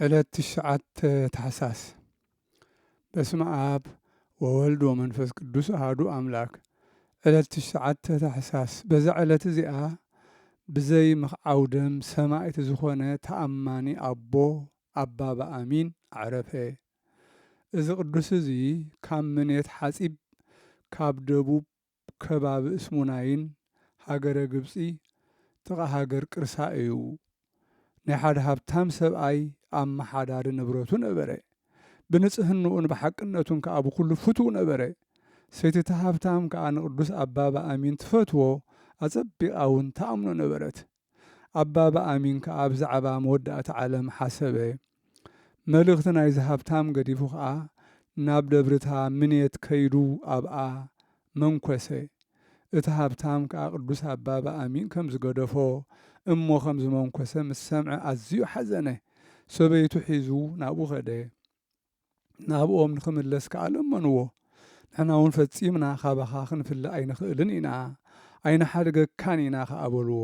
ዕለት 9 ታኅሳስ በስመ አብ ወወልድ ወመንፈስ ቅዱስ አሐዱ አምላክ። ዕለት 9 ታኅሳስ በዛ ዕለት እዚኣ ብዘይ ምኽዓውደም ሰማዕት ዝኾነ ተኣማኒ ኣቦ ኣባ በኣሚን ዓረፈ። እዚ ቅዱስ እዚ ካብ ምኔት ሓጺብ ካብ ደቡብ ከባቢ እስሙናይን ሃገረ ግብፂ ጥቓ ሃገር ቅርሳ እዩ። ናይ ሓደ ሃብታም ሰብኣይ ኣመሓዳሪ ንብረቱ ነበረ። ብንጽህንኡን ብሓቅነቱን ከዓ ብኩሉ ፍቱው ነበረ። ሰይትታ ሃብታም ከዓ ንቅዱስ ኣባ በኣሚን ትፈትዎ ኣጸቢቓ እውን ተኣምኖ ነበረት። ኣባ በኣሚን ከዓ ብዛዕባ መወዳእቲ ዓለም ሓሰበ። መልእኽቲ ናይዚ ሃብታም ገዲፉ ከዓ ናብ ደብርታ ምኔት ከይዱ ኣብኣ መንኰሰ። እቲ ሃብታም ከዓ ቅዱስ ኣባ በኣሚን ከም ዝገደፎ እሞ ከም ዝመንኰሰ ምስ ሰምዐ ኣዝዩ ሓዘነ። ሰበይቱ ሒዙ ናብኡ ኸደ። ናብኦም ንኽምለስ ከዓ ለመንዎ። ንሕና እውን ፈጺምና ካባኻ ክንፍለ ኣይንኽእልን ኢና፣ ኣይንሓድገካን ኢና ከዓ በልዎ።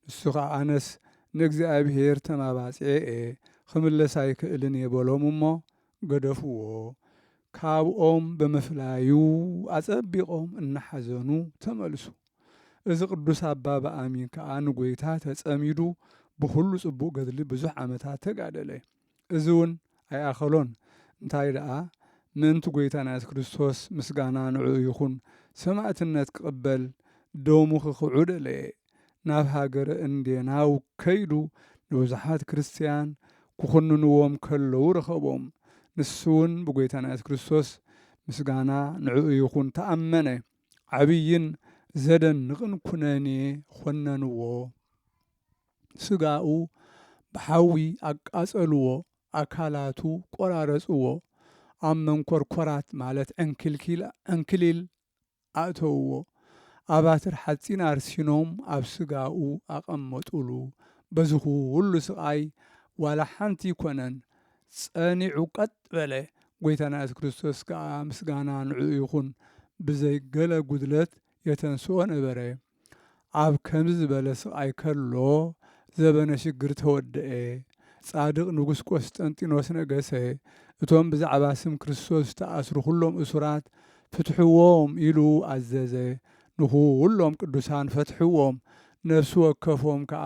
ንሱ ከዓ ኣነስ ንእግዚኣብሔር ተማባጽዐ ክምለስ ኣይክእልን እየ በሎም እሞ ገደፍዎ። ካብኦም ብምፍላዩ ኣጸቢቖም እናሓዘኑ ተመልሱ። እዚ ቅዱስ ኣባ በኣሚን ከዓ ንጐይታ ተጸሚዱ ብኹሉ ጽቡቕ ገድሊ ብዙሕ ዓመታት ተጋደለ። እዚ እውን ኣይኣኸሎን። እንታይ ደኣ ምእንቲ ጐይታና የሱስ ክርስቶስ ምስጋና ንዑ ይኹን ሰማዕትነት ክቕበል ደሙ ክኽዑ ደለየ። ናብ ሃገረ እንዴናው ከይዱ ንብዙሓት ክርስቲያን ክኹንንዎም ከለዉ ረኸቦም። ንሱ እውን ብጐይታና የሱስ ክርስቶስ ምስጋና ንዑ ይኹን ተኣመነ። ዓብይን ዘደንቕን ኩነኔ ኾነንዎ። ስጋኡ ብሓዊ ኣቃጸልዎ፣ ኣካላቱ ቆራረጽዎ፣ ኣብ መንኰርኰራት ማለት ዕንክሊል ኣእተውዎ፣ ኣባትር ሓጺን ኣርሲኖም ኣብ ስጋኡ ኣቐመጡሉ። በዚ ኩሉ ስቓይ ዋላ ሓንቲ ይኮነን ጸኒዑ ቀጥ በለ። ጐይታና የሱስ ክርስቶስ ከዓ ምስጋና ንዑ ይኹን ብዘይ ገለ ጉድለት የተንስኦ ነበረ። ኣብ ከምዚ ዝበለ ስቓይ ከሎ ዘበነ ሽግር ተወድአ። ጻድቕ ንጉስ ቆስጠንጢኖስ ነገሰ። እቶም ብዛዕባ ስም ክርስቶስ ተኣስሩ ኩሎም እሱራት ፍትሕዎም ኢሉ ኣዘዘ። ንኹሎም ቅዱሳን ፈትሕዎም፣ ነፍሲ ወከፎም ከዓ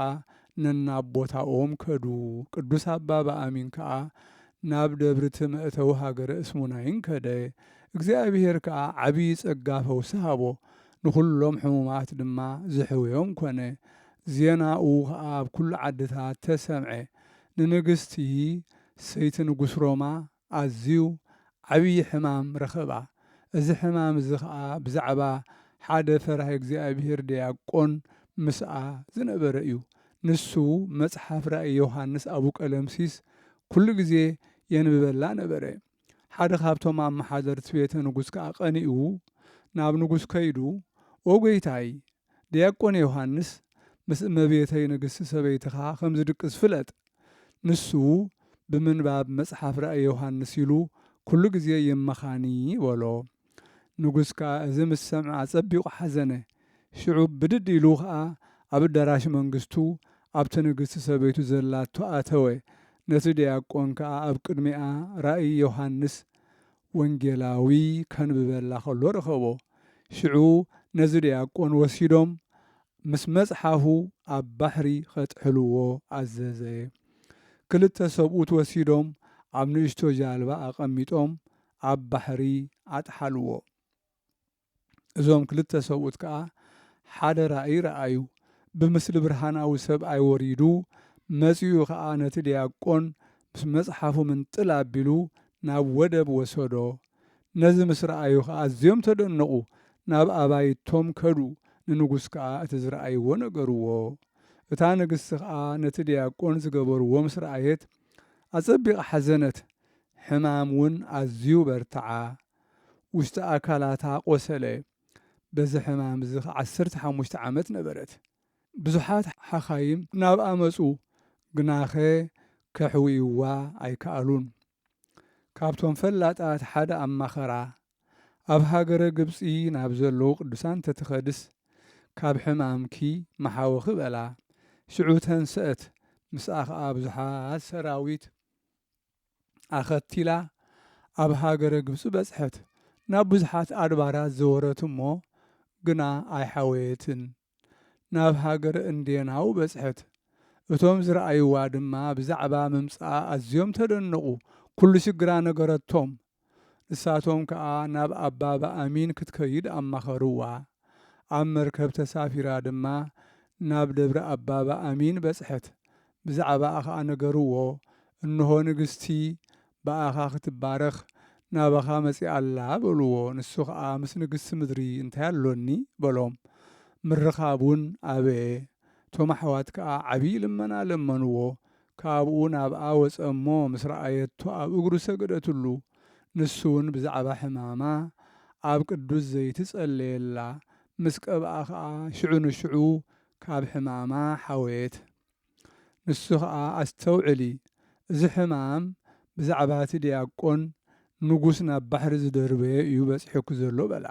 ነናቦታኦም ከዱ። ቅዱስ ኣባ በኣሚን ከዓ ናብ ደብሪ መእተዊ ሃገረ እስሙናይን ከደ። እግዚአብሔር ከዓ ዓብዪ ጸጋ ፈውሲ ሃቦ። ንኹሎም ሕሙማት ድማ ዝሕውዮም ኮነ። ዜናኡ ከዓ ኣብ ኩሉ ዓድታት ተሰምዐ። ንንግሥቲ ሰይቲ ንጉስ ሮማ ኣዝዩ ዓብዪ ሕማም ረኸባ። እዚ ሕማም እዚ ከዓ ብዛዕባ ሓደ ፈራሂ እግዚኣብሔር ዲያቆን ምስኣ ዝነበረ እዩ። ንሱ መጽሓፍ ራእይ ዮሃንስ ኣቡ ቀለምሲስ ኩሉ ግዜ የንብበላ ነበረ። ሓደ ካብቶም ኣመሓደርቲ ቤተ ንጉስ ከዓ ቀኒኡ ናብ ንጉስ ከይዱ ኦ ጐይታይ ዲያቆን ዮሃንስ ምስ እመቤተይ ንግሥቲ ሰበይትኻ ከም ዝድቅስ ፍለጥ። ንሱ ብምንባብ መጽሓፍ ራእይ ዮሃንስ ኢሉ ኩሉ ግዜ የመኻኒ በሎ። ንጉስ ከዓ እዚ ምስ ሰምዐ ኣጸቢቑ ሓዘነ። ሽዑ ብድድ ኢሉ ከዓ ኣብ ኣዳራሽ መንግሥቱ ኣብቲ ንግሥቲ ሰበይቱ ዘላቶ ኣተወ። ነቲ ዲያቆን ከዓ ኣብ ቅድሚኣ ራእይ ዮሃንስ ወንጌላዊ ከንብበላ ከሎ ረኸቦ። ሽዑ ነዚ ዲያቆን ወሲዶም ምስ መጽሓፉ ኣብ ባሕሪ ኸጥሕልዎ ኣዘዘ። ክልተ ሰብኡት ወሲዶም ኣብ ንእሽቶ ጃልባ ኣቐሚጦም ኣብ ባሕሪ ኣጥሓልዎ። እዞም ክልተ ሰብኡት ከዓ ሓደ ራእይ ረአዩ። ብምስሊ ብርሃናዊ ሰብኣይ ወሪዱ መጺኡ ከዓ ነቲ ዲያቆን ምስ መጽሓፉ ምንጥል ኣቢሉ ናብ ወደብ ወሰዶ። ነዚ ምስ ረአዩ ከዓ ኣዝዮም ተደነቑ። ናብ ኣባይቶም ከዱ። ንንጉስ ከዓ እቲ ዝረአይዎ ነገርዎ። እታ ንግሥቲ ከዓ ነቲ ዲያቆን ዝገበርዎ ምስ ረአየት ኣጸቢቓ ሓዘነት። ሕማም እውን ኣዝዩ በርትዓ። ውሽጢ ኣካላታ ቆሰለ። በዚ ሕማም እዚ 15 ዓመት ነበረት። ብዙሓት ሓኻይም ናብኣ መጹ፣ ግናኸ ከሕውይዋ ኣይከኣሉን። ካብቶም ፈላጣት ሓደ ኣማኸራ ኣብ ሃገረ ግብፂ ናብ ዘለዉ ቅዱሳን ተትኸድስ ካብ ሕማምኪ መሓወኺ በላ። ሽዑ ተንስአት። ምስኣ ከዓ ብዙሓት ሰራዊት ኣኸቲላ ኣብ ሃገረ ግብፂ በጽሐት ናብ ብዙሓት ኣድባራት ዘወረት እሞ ግና ኣይሓወየትን ናብ ሃገረ እንዴናው በጽሐት እቶም ዝረኣይዋ ድማ ብዛዕባ ምምጽኣ ኣዝዮም ተደነቑ ኩሉ ሽግራ ነገረቶም ንሳቶም ከዓ ናብ ኣባ በኣሚን ክትከይድ ኣማኸርዋ ኣብ መርከብ ተሳፊራ ድማ ናብ ደብረ ኣባ በኣሚን በጽሐት ብዛዕባኣ ከዓ ነገርዎ እንሆ ንግስቲ በኣኻ ክትባረኽ ናባኻ መጺእ ኣላ በልዎ ንሱ ከዓ ምስ ንግስቲ ምድሪ እንታይ ኣሎኒ በሎም ምርኻቡን ኣበየ ቶም ኣሕዋት ከዓ ዓብዪ ልመና ለመንዎ ካብኡ ናብኣ ወፀ እሞ ምስ ረኣየቶ ኣብ እግሩ ሰገደትሉ ንሱ እውን ብዛዕባ ሕማማ ኣብ ቅዱስ ዘይቲ ጸለየላ ምስ ቀብኣ ከዓ ሽዑ ንሽዑ ካብ ሕማማ ሓወየት ንሱ ከዓ ኣስተውዕሊ እዚ ሕማም ብዛዕባ እቲ ዲያቆን ንጉስ ናብ ባሕሪ ዝደርበየ እዩ በፂሕኩ ዘሎ በላ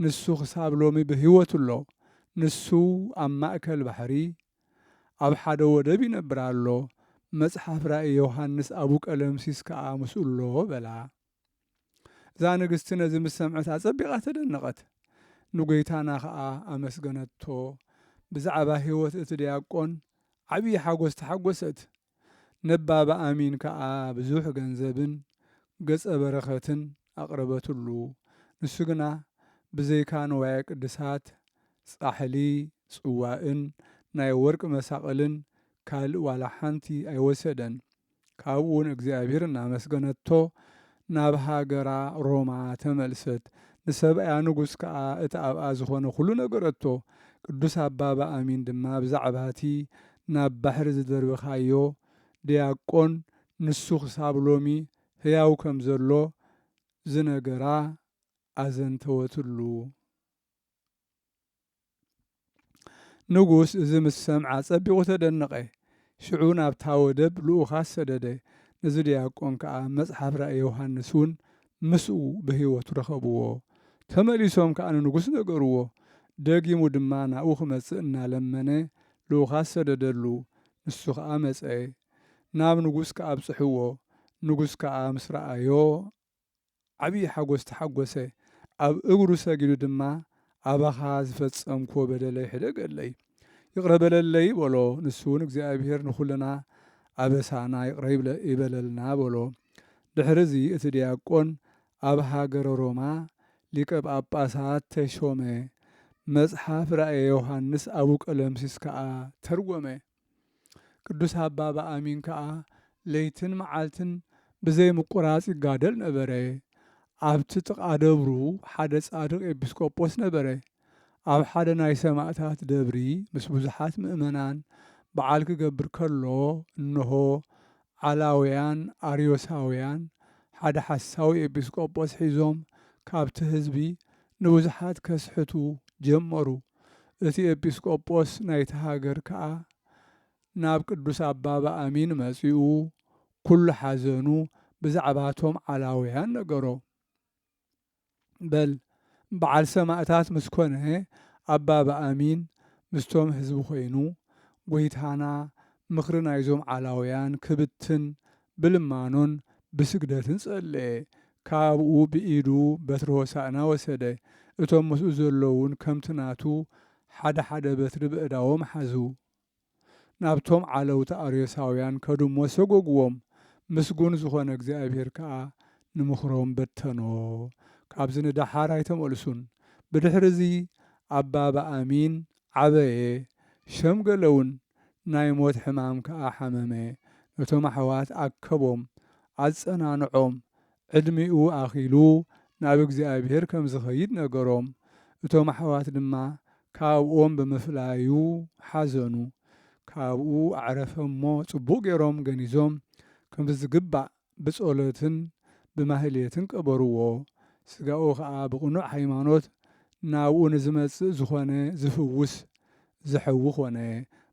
ንሱ ክሳብ ሎሚ ብህይወት ኣሎ ንሱ ኣብ ማእከል ባሕሪ ኣብ ሓደ ወደብ ይነብር ኣሎ መጽሓፍ ራእይ ዮሃንስ ኣቡ ቀለምሲስ ከዓ ምስኡሎ በላ እዛ ንግስቲ ነዚ ምስ ሰምዐት ኣጸቢቓ ተደነቐት ንጐይታና ከዓ ኣመስገነቶ ብዛዕባ ህይወት እቲ ዲያቆን ዓብዪ ሓጐስ ተሓጐሰት ነባ በኣሚን ከዓ ብዙሕ ገንዘብን ገጸ በረኸትን ኣቕረበትሉ ንሱ ግና ብዘይካ ንዋየ ቅድሳት ጻሕሊ ጽዋእን ናይ ወርቂ መሳቕልን ካልእ ዋላ ሓንቲ ኣይወሰደን ካብኡ እውን እግዚኣብሔር እናመስገነቶ ናብ ሃገራ ሮማ ተመልሰት ንሰብኣያ ንጉስ ከዓ እቲ ኣብኣ ዝኾነ ኩሉ ነገረቶ ቅዱስ ኣባ በኣሚን ድማ ብዛዕባ እቲ ናብ ባሕሪ ዝደርብኻዮ ዲያቆን ንሱ ክሳብ ሎሚ ሕያው ከም ዘሎ ዝነገራ ኣዘንተወትሉ ንጉስ እዚ ምስ ሰምዓ ጸቢቑ ተደነቐ ሽዑ ናብታ ወደብ ልኡኻት ሰደደ ነዚ ዲያቆን ከዓ መጽሓፍ ራእይ ዮሃንስ እውን ምስኡ ብህይወቱ ረኸብዎ ተመሊሶም ከዓ ንንጉስ ነገርዎ ደጊሙ ድማ ናብኡ ክመጽእ እናለመነ ልኡኻት ሰደደሉ ንሱ ከዓ መጽአ ናብ ንጉስ ከዓ ኣብጽሕዎ ንጉስ ከዓ ምስ ረኣዮ ዓብዪ ሓጐስ ተሓጐሰ ኣብ እግሩ ሰጊዱ ድማ ኣባኻ ዝፈጸምክዎ በደለይ ሕደገለይ ይቕረበለለይ በሎ ንሱ እውን እግዚኣብሔር ንኹልና ኣበሳና ይቕረ ይበለልና በሎ ድሕሪዚ እቲ ዲያቆን ኣብ ሃገረ ሮማ ሊቀ ጳጳሳት ተሾመ መጽሓፍ ራእየ ዮሃንስ ኣቡ ቀለምሲስ ከዓ ተርጎመ ቅዱስ ኣባ በኣሚን ከዓ ለይትን መዓልትን ብዘይ ምቁራጽ ይጋደል ነበረ ኣብቲ ጥቓ ደብሩ ሓደ ጻድቕ ኤጲስቆጶስ ነበረ ኣብ ሓደ ናይ ሰማዕታት ደብሪ ምስ ብዙሓት ምእመናን በዓል ክገብር ከሎ እንሆ ዓላውያን ኣርዮሳውያን ሓደ ሓሳዊ ኤጲስቆጶስ ሒዞም ካብቲ ህዝቢ ንብዙሓት ከስሕቱ ጀመሩ እቲ ኤጲስቆጶስ ናይቲ ሃገር ከዓ ናብ ቅዱስ ኣባ በኣሚን መጺኡ ኩሉ ሓዘኑ ብዛዕባቶም ዓላውያን ነገሮ በል በዓል ሰማዕታት ምስ ኮነ ኣባ በኣሚን ምስቶም ህዝቢ ኮይኑ ጐይታና ምኽሪ ናይዞም ዓላውያን ክብትን ብልማኖን ብስግደትን ጸለየ ካብኡ ብኢዱ በትሪ ሆሳእና ወሰደ እቶም ምስኡ ዘለውን ከምቲ ናቱ ሓደ ሓደ በትሪ ብእዳዎም ሓዙ ናብቶም ዓለውቲ ኣርዮሳውያን ከድሞ ሰጐግዎም ምስጉን ዝኾነ እግዚኣብሔር ከዓ ንምኽሮም በተኖ ካብዚ ንዳሓር ኣይተመልሱን ብድሕሪዚ ኣባ በኣሚን ዓበየ ሸምገለውን ናይ ሞት ሕማም ከዓ ሓመመ ነቶም ኣሕዋት ኣከቦም ኣጸናንዖም ዕድሚኡ ኣኺሉ ናብ እግዚኣብሔር ከም ዝኸይድ ነገሮም እቶም ኣሕዋት ድማ ካብኦም ብምፍላዩ ሓዘኑ ካብኡ ኣዕረፈ እሞ ጽቡቕ ገይሮም ገኒዞም ከምቲ ዝግባእ ብጸሎትን ብማህሌትን ቀበርዎ ስጋኡ ከዓ ብቕኑዕ ሃይማኖት ናብኡ ንዝመጽእ ዝኾነ ዝፍውስ ዘሕዊ ኾነ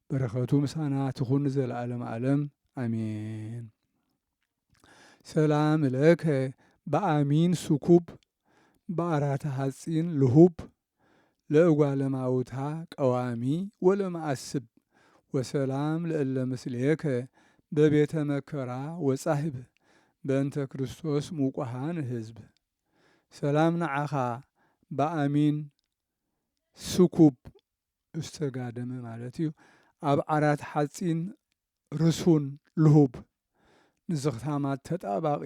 በረኸቱ ምሳና ትኹን ዘለዓለም ዓለም ኣሜን ሰላም ለከ በኣሚን ስኩብ በኣራተ ሐጺን ልሁብ ለእጓለማውታ ቀዋሚ ወለማአስብ ወሰላም ለእለ ምስሌከ በቤተ መከራ ወጻህብ በእንተ ክርስቶስ ሙቁሃን ህዝብ ሰላም ንዓኻ በአሚን ስኩብ እስተጋደመ ማለት እዩ ኣብ ዓራት ሓፂን ርሱን ልሁብ ንዝኽታማት ተጣባቒ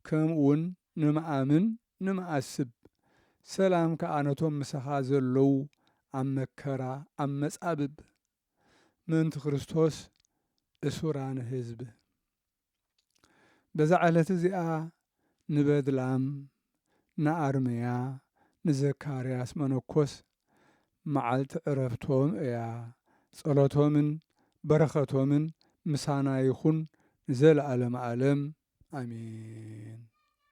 ከምኡውን ንምኣምን ንምኣስብ ሰላም ከዓ ነቶም ምሳኻ ዘለዉ ኣብ መከራ ኣብ መጻብብ ምእንቲ ክርስቶስ እሱራን ህዝብ በዛ ዕለት እዚኣ ንበድላም ንኣርምያ ንዘካርያስ መነኮስ መዓልቲ ዕረፍቶም እያ ጸሎቶምን በረኸቶምን ምሳና ይኹን ንዘለዓለም ዓለም ኣሜን።